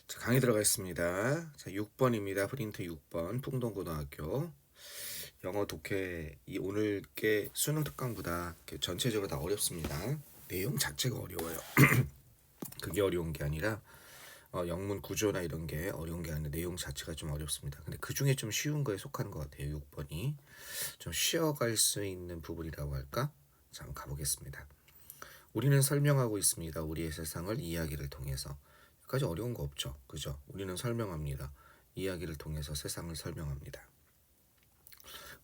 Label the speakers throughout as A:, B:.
A: 자, 강의 들어가겠습니다. 자, 6번입니다. 프린트 6번 풍동고등학교 영어 독해. 이 오늘 게 수능 특강보다 전체적으로 다 어렵습니다. 내용 자체가 어려워요. 그게 어려운 게 아니라 영문 구조나 이런 게 어려운 게 아니라 내용 자체가 좀 어렵습니다. 근데 그 중에 좀 쉬운 거에 속하는 것 같아요. 6번이 좀 쉬어갈 수 있는 부분이라고 할까? 자, 한번 가보겠습니다. 우리는 설명하고 있습니다. 우리의 세상을 이야기를 통해서. 여기까지 어려운 거 없죠. 그죠? 우리는 설명합니다. 이야기를 통해서 세상을 설명합니다.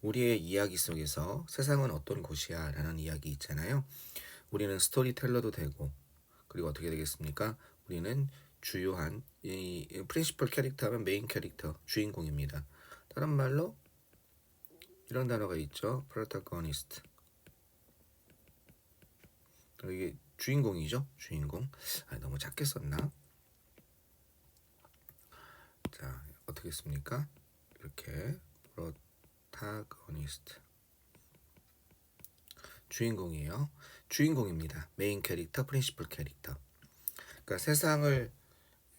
A: 우리의 이야기 속에서 세상은 어떤 곳이야 라는 이야기 있잖아요. 우리는 스토리텔러도 되고, 그리고 어떻게 되겠습니까? 우리는 주요한 이 프린시플 캐릭터 하면 메인 캐릭터, 주인공입니다. 다른 말로 이런 단어가 있죠. 프로타고니스트. 이게 주인공이죠. 주인공. 너무 작게 썼나? 자, 어떻게 씁니까? 이렇게 프로타고니스트 주인공이에요. 주인공입니다. 메인 캐릭터, 프린시플 캐릭터. 그러니까 세상을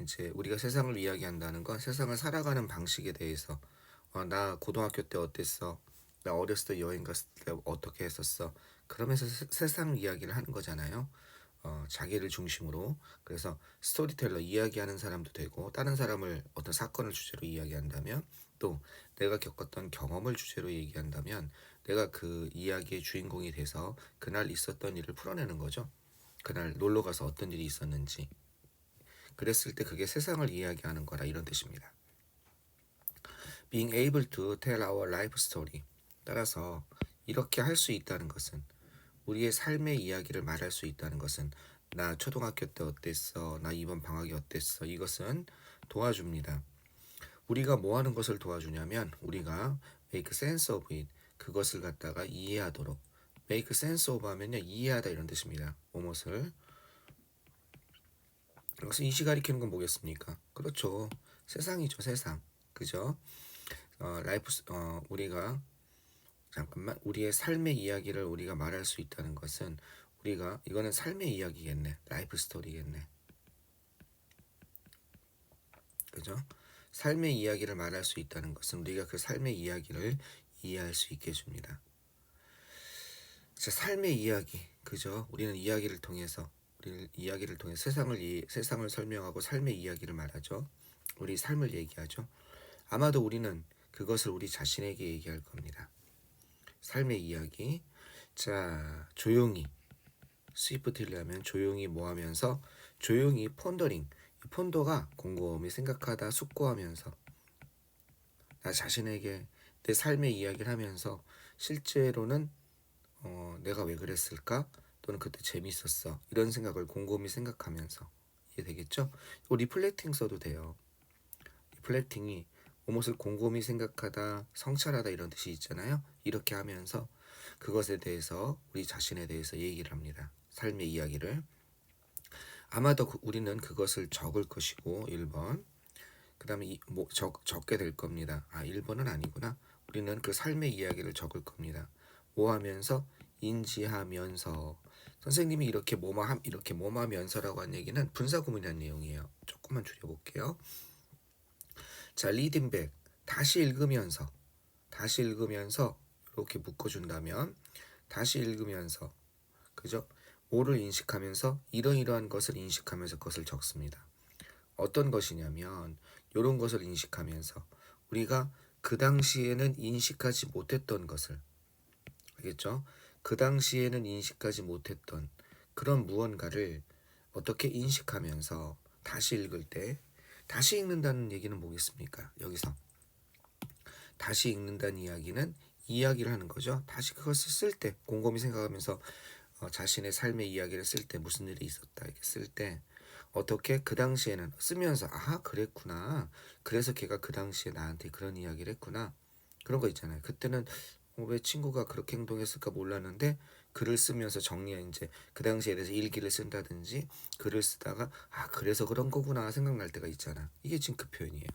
A: 이제 우리가 세상을 이야기한다는 건 세상을 살아가는 방식에 대해서 나 고등학교 때 어땠어? 나 어렸을 때 여행 갔을 때 어떻게 했었어? 그러면서 세상 이야기를 하는 거잖아요. 자기를 중심으로. 그래서 스토리텔러 이야기하는 사람도 되고 다른 사람을 어떤 사건을 주제로 이야기한다면 또 내가 겪었던 경험을 주제로 얘기한다면 내가 그 이야기의 주인공이 돼서 그날 있었던 일을 풀어내는 거죠. 그날 놀러 가서 어떤 일이 있었는지 그랬을 때 그게 세상을 이야기하는 거라 이런 뜻입니다. Being able to tell our life story. 따라서 이렇게 할 수 있다는 것은 우리의 삶의 이야기를 말할 수 있다는 것은 나 초등학교 때 어땠어? 나 이번 방학이 어땠어? 이것은 도와줍니다. 우리가 뭐 하는 것을 도와주냐면 우리가 make sense of it. 그것을 갖다가 이해하도록. make sense of 하면요. 이해하다 이런 뜻입니다. 무엇을. 그래서 이시 가리키는 건 뭐겠습니까? 그렇죠. 세상이죠. 세상. 그죠? 우리가 잠깐만 우리의 삶의 이야기를 우리가 말할 수 있다는 것은 우리가 이거는 삶의 이야기겠네. 라이프 스토리겠네. 그죠? 삶의 이야기를 말할 수 있다는 것은 우리가 그 삶의 이야기를 이해할 수 있게 해줍니다. 자, 삶의 이야기. 그죠? 우리는 이야기를 통해서 세상을 설명하고 삶의 이야기를 말하죠. 우리 삶을 얘기하죠. 아마도 우리는 그것을 우리 자신에게 얘기할 겁니다. 삶의 이야기. 자, 조용히 스위프트를 하면 조용히 뭐 하면서 조용히 폰더링. 폰더가 곰곰이 생각하다 숙고하면서 나 자신에게 내 삶의 이야기를 하면서 실제로는 내가 왜 그랬을까? 또는 그때 재밌었어. 이런 생각을 곰곰이 생각하면서 이해되겠죠? 리플렉팅 써도 돼요. 리플렉팅이 무엇을 곰곰이 생각하다, 성찰하다 이런 뜻이 있잖아요. 이렇게 하면서 그것에 대해서 우리 자신에 대해서 얘기를 합니다. 삶의 이야기를. 아마도 우리는 그것을 적을 것이고 1번. 그 다음에 적게 될 겁니다. 1번은 아니구나. 우리는 그 삶의 이야기를 적을 겁니다. 뭐 하면서? 인지하면서. 선생님이 이렇게 뭐하면서라고 한 얘기는 분사구문이라는 내용이에요. 조금만 줄여볼게요. 자, 리딩백. 다시 읽으면서 이렇게 묶어준다면 다시 읽으면서 그죠? 뭐를 인식하면서 이러이러한 것을 인식하면서 그것을 적습니다. 어떤 것이냐면 이런 것을 인식하면서 우리가 그 당시에는 인식하지 못했던 것을 알겠죠? 그 당시에는 인식하지 못했던 그런 무언가를 어떻게 인식하면서 다시 읽을 때 다시 읽는다는 얘기는 뭐겠습니까? 여기서 다시 읽는다는 이야기는 이야기를 하는 거죠. 다시 그것을 쓸 때 곰곰이 생각하면서 자신의 삶의 이야기를 쓸 때 무슨 일이 있었다 이렇게 쓸 때 어떻게 그 당시에는 쓰면서 그랬구나. 그래서 걔가 그 당시에 나한테 그런 이야기를 했구나. 그런 거 있잖아요. 그때는 왜 친구가 그렇게 행동했을까 몰랐는데 글을 쓰면서 이제 그 당시에 대해서 일기를 쓴다든지 글을 쓰다가 그래서 그런 거구나 생각날 때가 있잖아. 이게 지금 그 표현이에요.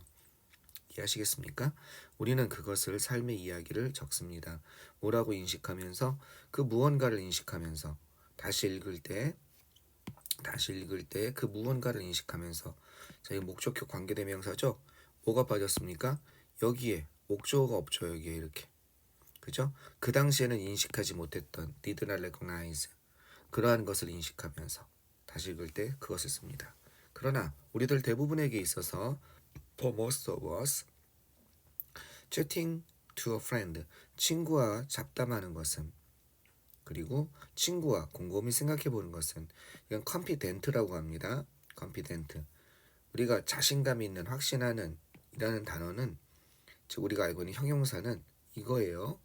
A: 이해하시겠습니까? 우리는 그것을 삶의 이야기를 적습니다. 뭐라고 인식하면서 그 무언가를 인식하면서 다시 읽을 때 다시 읽을 때 그 무언가를 인식하면서 자, 이 목적격 관계대명사죠. 뭐가 빠졌습니까? 여기에 목적어가 없죠. 여기에 이렇게. 그죠? 그 당시에는 인식하지 못했던 did not recognize 그러한 것을 인식하면서 다시 읽을 때 그것을 씁니다. 그러나 우리들 대부분에게 있어서 for most of us chatting to a friend 친구와 잡담하는 것은 그리고 친구와 곰곰이 생각해 보는 것은 이건 confident라고 합니다. confident 우리가 자신감 있는 확신하는 이라는 단어는 즉 우리가 알고 있는 형용사는 이거예요.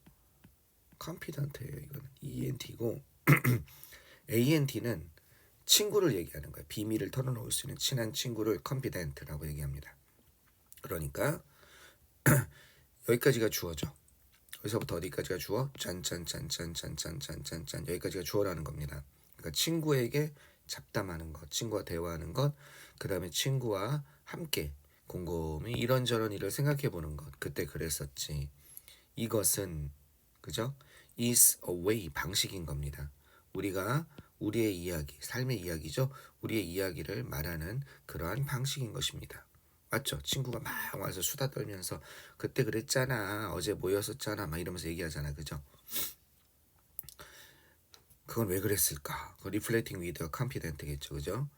A: confident예요. 이거는 ent고 ant는 친구를 얘기하는 거예요. 비밀을 털어놓을 수 있는 친한 친구를 confident라고 얘기합니다. 그러니까 여기까지가 주어죠. 여기서부터 어디까지가 주어? 짠짠짠짠짠짠짠짠짠 여기까지가 주어라는 겁니다. 그러니까 친구에게 잡담하는 것, 친구와 대화하는 것, 그 다음에 친구와 함께 곰곰이 이런저런 일을 생각해 보는 것. 그때 그랬었지. 이것은 그죠? is a way 방식인 겁니다. 우리가 우리의 이야기, 삶의 이야기죠. 우리의 이야기를 말하는 그러한 방식인 것입니다. 맞죠? 친구가 막 와서 수다 떨면서 그때 그랬잖아, 어제 모였었잖아, 막 이러면서 얘기하잖아, 그죠? 그건 왜 그랬을까? 그 reflecting with a confident겠죠, 그죠?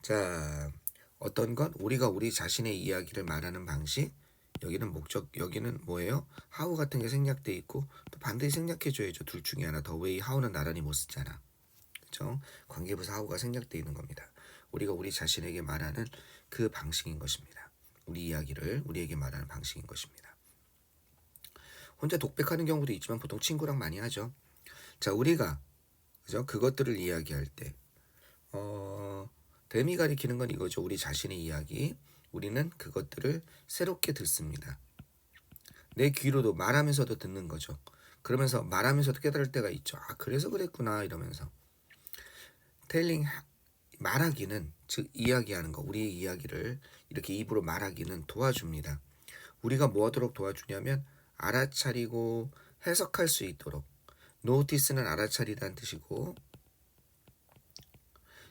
A: 자, 어떤 건 우리가 우리 자신의 이야기를 말하는 방식. 여기는 목적, 여기는 뭐예요? how 같은 게 생략돼 있고 또 반드시 생략해줘야죠. 둘 중에 하나. the way, how는 나란히 못 쓰잖아. 그죠? 관계부사 how가 생략돼 있는 겁니다. 우리가 우리 자신에게 말하는 그 방식인 것입니다. 우리 이야기를 우리에게 말하는 방식인 것입니다. 혼자 독백하는 경우도 있지만 보통 친구랑 많이 하죠. 자, 우리가 그죠? 그것들을 이야기할 때 댐이 가리키는 건 이거죠. 우리 자신의 이야기. 우리는 그것들을 새롭게 듣습니다. 내 귀로도 말하면서도 듣는 거죠. 그러면서 말하면서도 깨달을 때가 있죠. 아, 그래서 그랬구나 이러면서. 텔링 말하기는 즉 이야기하는 거 우리의 이야기를 이렇게 입으로 말하기는 도와줍니다. 우리가 뭐 하도록 도와주냐면 알아차리고 해석할 수 있도록 노티스는 알아차리다는 뜻이고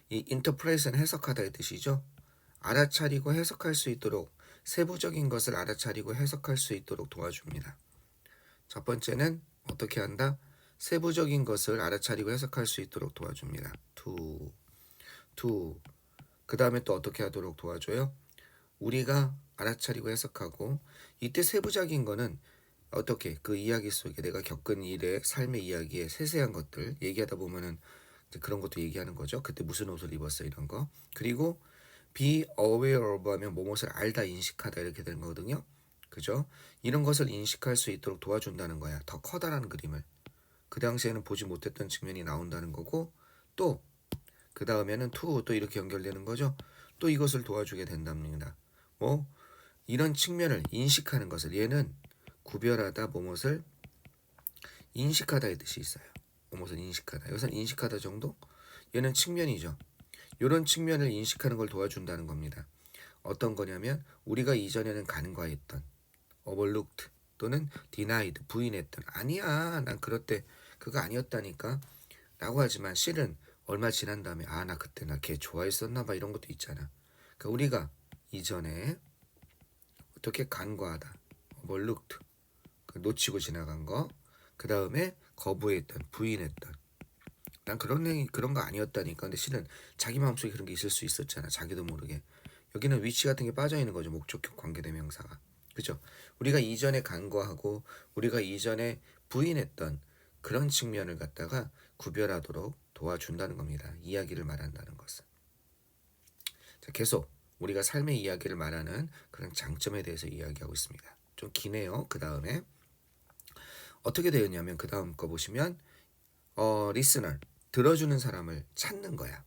A: 이 인터프레이스는 해석하다의 뜻이죠. 알아차리고 해석할 수 있도록 세부적인 것을 알아차리고 해석할 수 있도록 도와줍니다. 첫 번째는 어떻게 한다? 세부적인 것을 알아차리고 해석할 수 있도록 도와줍니다. 그 다음에 또 어떻게 하도록 도와줘요? 우리가 알아차리고 해석하고 이때 세부적인 거는 어떻게 그 이야기 속에 내가 겪은 일의 삶의 이야기에 세세한 것들 얘기하다 보면은 그런 것도 얘기하는 거죠. 그때 무슨 옷을 입었어 이런 거. 그리고 be aware of 하면 뭐뭇을 알다 인식하다 이렇게 되는 거거든요. 그죠? 이런 것을 인식할 수 있도록 도와준다는 거야. 더 커다란 그림을. 그 당시에는 보지 못했던 측면이 나온다는 거고 또 그 다음에는 to 또 이렇게 연결되는 거죠. 또 이것을 도와주게 된답니다. 뭐 이런 측면을 인식하는 것을 얘는 구별하다 뭐뭇을 인식하다의 뜻이 있어요. 뭐뭇을 인식하다. 여기서 인식하다 정도? 얘는 측면이죠. 이런 측면을 인식하는 걸 도와준다는 겁니다. 어떤 거냐면 우리가 이전에는 간과했던 overlooked 또는 denied 부인했던 아니야 난 그럴 때 그거 아니었다니까 라고 하지만 실은 얼마 지난 다음에 아 나 그때 나 걔 좋아했었나 봐 이런 것도 있잖아. 그러니까 우리가 이전에 어떻게 간과하다 overlooked 놓치고 지나간 거 그 다음에 거부했던 부인했던 난 그런 거 아니었다니까. 근데 실은 자기 마음속에 그런 게 있을 수 있었잖아. 자기도 모르게. 여기는 위치 같은 게 빠져 있는 거죠. 목적격 관계대명사가. 그죠? 우리가 이전에 간과하고 우리가 이전에 부인했던 그런 측면을 갖다가 구별하도록 도와준다는 겁니다. 이야기를 말한다는 것은. 자, 계속 우리가 삶의 이야기를 말하는 그런 장점에 대해서 이야기하고 있습니다. 좀 기네요. 그 다음에 어떻게 되었냐면 그 다음 거 보시면 리스너 들어주는 사람을 찾는 거야.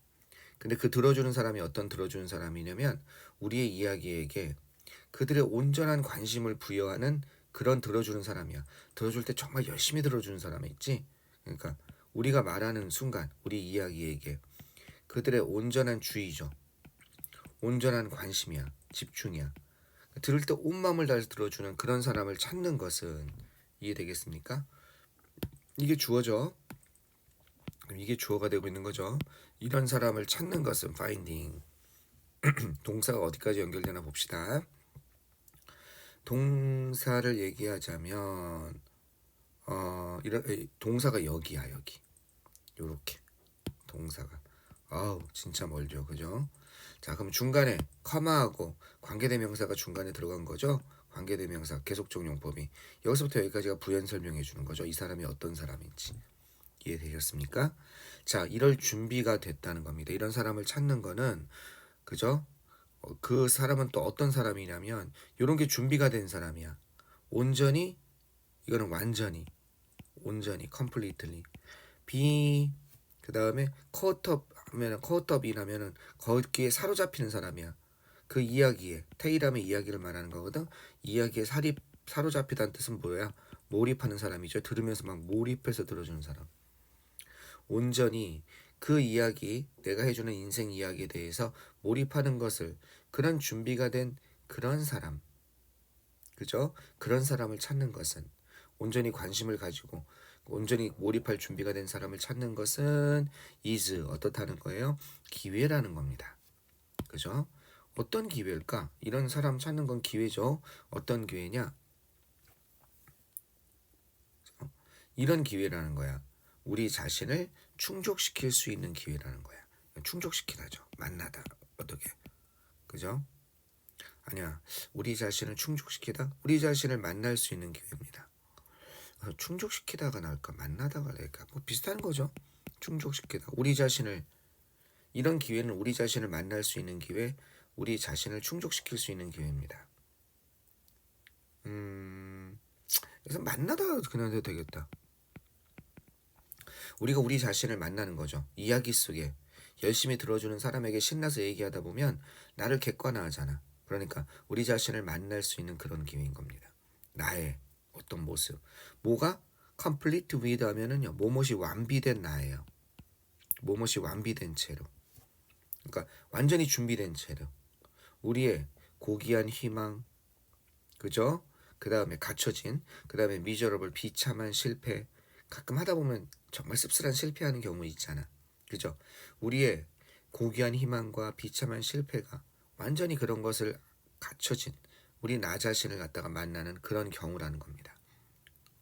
A: 근데 그 들어주는 사람이 어떤 들어주는 사람이냐면 우리의 이야기에게 그들의 온전한 관심을 부여하는 그런 들어주는 사람이야. 들어줄 때 정말 열심히 들어주는 사람이 있지. 그러니까 우리가 말하는 순간 우리 이야기에게 그들의 온전한 주의죠. 온전한 관심이야. 집중이야. 들을 때 온 마음을 다해서 들어주는 그런 사람을 찾는 것은 이해되겠습니까? 이게 주어져. 그럼 이게 주어가 되고 있는 거죠. 이런 사람을 찾는 것은 finding. 동사가 어디까지 연결되나 봅시다. 동사를 얘기하자면 이런 동사가 여기야, 여기. 요렇게 동사가. 아우 진짜 멀죠, 그죠? 자, 그럼 중간에 커마하고 관계대명사가 중간에 들어간 거죠. 관계대명사 계속적용법이. 여기서부터 여기까지가 부연 설명해 주는 거죠. 이 사람이 어떤 사람인지. 이해되셨습니까? 자, 이럴 준비가 됐다는 겁니다. 이런 사람을 찾는 거는, 그죠? 그 사람은 또 어떤 사람이냐면 이런 게 준비가 된 사람이야. 온전히, 이거는 완전히, 온전히 completely. 그 다음에 caught up이라면은 거기에 사로잡히는 사람이야. 그 이야기에, 테이람의 이야기를 말하는 거거든. 이야기에 사로잡히다는 뜻은 뭐야? 몰입하는 사람이죠. 들으면서 막 몰입해서 들어주는 사람. 온전히 그 이야기, 내가 해주는 인생 이야기에 대해서 몰입하는 것을, 그런 준비가 된 그런 사람, 그죠? 그런 사람을 찾는 것은, 온전히 관심을 가지고 온전히 몰입할 준비가 된 사람을 찾는 것은 is 어떻다는 거예요? 기회라는 겁니다. 그죠? 어떤 기회일까? 이런 사람 찾는 건 기회죠. 어떤 기회냐? 이런 기회라는 거야. 우리 자신을 충족시킬 수 있는 기회라는 거야. 충족시키다죠. 만나다. 어떻게? 그죠? 아니야. 우리 자신을 충족시키다? 우리 자신을 만날 수 있는 기회입니다. 충족시키다가 나을까? 만나다가 나을까? 뭐 비슷한 거죠. 충족시키다. 우리 자신을, 이런 기회는 우리 자신을 만날 수 있는 기회, 우리 자신을 충족시킬 수 있는 기회입니다. 그래서 만나다가 그냥 해도 되겠다. 우리가 우리 자신을 만나는 거죠. 이야기 속에 열심히 들어주는 사람에게 신나서 얘기하다 보면 나를 객관화하잖아. 그러니까 우리 자신을 만날 수 있는 그런 기회인 겁니다. 나의 어떤 모습. 뭐가 complete with 하면은요, 뭐뭇이 완비된 나예요. 뭐뭇이 완비된 채로. 그러니까 완전히 준비된 채로. 우리의 고귀한 희망, 그죠? 그 다음에 갖춰진, 그 다음에 미저러블 비참한 실패. 가끔 하다 보면 정말 씁쓸한 실패하는 경우 있잖아. 그죠? 우리의 고귀한 희망과 비참한 실패가 완전히 그런 것을 갖춰진 우리 나 자신을 갖다가 만나는 그런 경우라는 겁니다.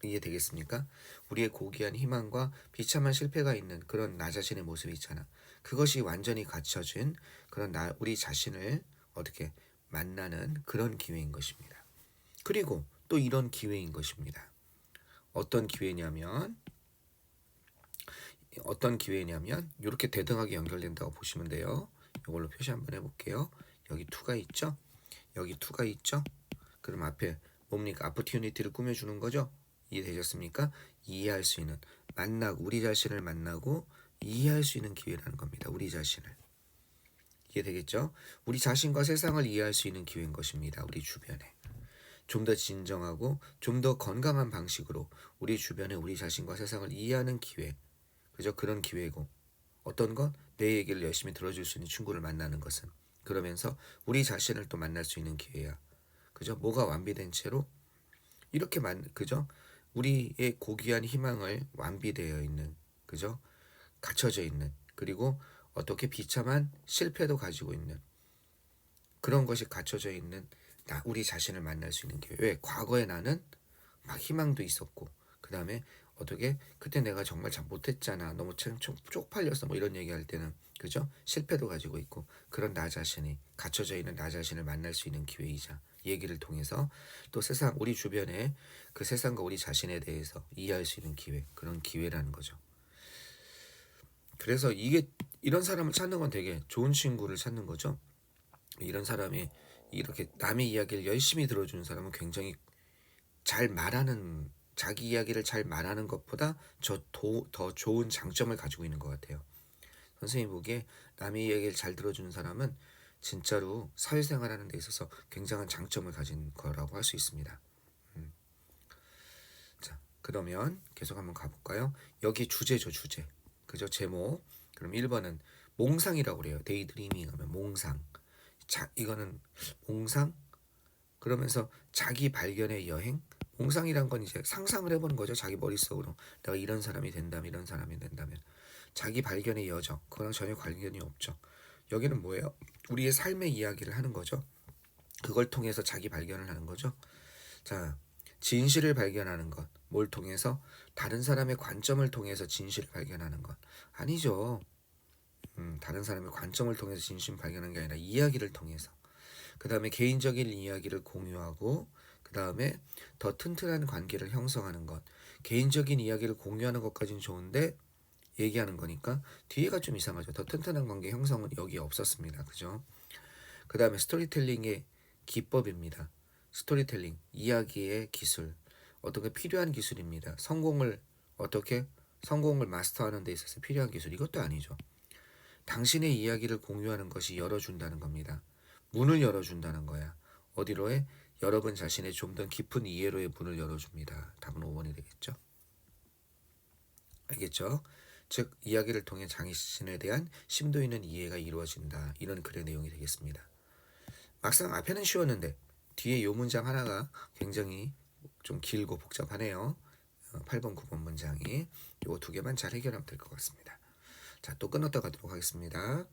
A: 이해되겠습니까? 우리의 고귀한 희망과 비참한 실패가 있는 그런 나 자신의 모습이 있잖아. 그것이 완전히 갖춰진 그런 우리 자신을 어떻게 만나는 그런 기회인 것입니다. 그리고 또 이런 기회인 것입니다. 어떤 기회냐면 이렇게 대등하게 연결된다고 보시면 돼요. 이걸로 표시 한번 해볼게요. 여기 2가 있죠? 여기 2가 있죠? 그럼 앞에 뭡니까? opportunity를 꾸며주는 거죠? 이해되셨습니까? 이해할 수 있는, 만나고, 우리 자신을 만나고 이해할 수 있는 기회라는 겁니다. 우리 자신을. 이해되겠죠? 우리 자신과 세상을 이해할 수 있는 기회인 것입니다. 우리 주변에. 좀 더 진정하고 좀 더 건강한 방식으로 우리 주변에 우리 자신과 세상을 이해하는 기회. 그죠? 그런 기회고. 어떤 것? 내 얘기를 열심히 들어줄 수 있는 친구를 만나는 것은. 그러면서 우리 자신을 또 만날 수 있는 기회야. 그죠? 뭐가 완비된 채로 이렇게 그죠? 우리의 고귀한 희망을 완비되어 있는, 그죠? 갖춰져 있는, 그리고 어떻게 비참한 실패도 가지고 있는 그런 것이 갖춰져 있는 우리 자신을 만날 수 있는 기회. 왜? 과거에 나는 막 희망도 있었고, 그 다음에 어떻게 그때 내가 정말 잘 못했잖아, 너무 쪽팔렸어, 뭐 이런 얘기할 때는, 그죠? 실패도 가지고 있고, 그런 나 자신이 갖춰져 있는 나 자신을 만날 수 있는 기회이자, 얘기를 통해서 또 세상, 우리 주변에 그 세상과 우리 자신에 대해서 이해할 수 있는 기회, 그런 기회라는 거죠. 그래서 이런 사람을 찾는 건 되게 좋은 친구를 찾는 거죠. 이런 사람이 이렇게 남의 이야기를 열심히 들어주는 사람은 굉장히 잘 말하는, 자기 이야기를 잘 말하는 것보다 더 좋은 장점을 가지고 있는 것 같아요. 선생님 보기에 남의 이야기를 잘 들어주는 사람은 진짜로 사회생활하는 데 있어서 굉장한 장점을 가진 거라고 할 수 있습니다. 자, 그러면 계속 한번 가볼까요? 여기 주제죠, 주제. 그죠? 제목. 그럼 1번은 몽상이라고 그래요. 데이드리밍 하면 몽상. 이거는 몽상? 그러면서 자기 발견의 여행? 몽상이란 건 이제 상상을 해보는 거죠. 자기 머릿속으로. 내가 이런 사람이 된다면, 이런 사람이 된다면. 자기 발견의 여정, 그거랑 전혀 관련이 없죠. 여기는 뭐예요? 우리의 삶의 이야기를 하는 거죠. 그걸 통해서 자기 발견을 하는 거죠. 자, 진실을 발견하는 것. 뭘 통해서? 다른 사람의 관점을 통해서 진실을 발견하는 것. 아니죠. 다른 사람의 관점을 통해서 진실을 발견하는 게 아니라 이야기를 통해서. 그 다음에 개인적인 이야기를 공유하고, 그 다음에 더 튼튼한 관계를 형성하는 것. 개인적인 이야기를 공유하는 것까지는 좋은데 얘기하는 거니까 뒤에가 좀 이상하죠. 더 튼튼한 관계 형성은 여기 없었습니다. 그죠? 그 다음에 스토리텔링의 기법입니다. 스토리텔링, 이야기의 기술, 어떻게 필요한 기술입니다. 성공을 마스터하는 데 있어서 필요한 기술, 이것도 아니죠. 당신의 이야기를 공유하는 것이 열어준다는 겁니다. 문을 열어준다는 거야. 어디로에? 여러분 자신의 좀 더 깊은 이해로의 문을 열어줍니다. 답은 5번이 되겠죠. 알겠죠? 즉 이야기를 통해 자신에 대한 심도 있는 이해가 이루어진다. 이런 글의 내용이 되겠습니다. 막상 앞에는 쉬웠는데 뒤에 요 문장 하나가 굉장히 좀 길고 복잡하네요. 8번, 9번 문장이 요 두 개만 잘 해결하면 될 것 같습니다. 자, 또 끊었다 가도록 하겠습니다.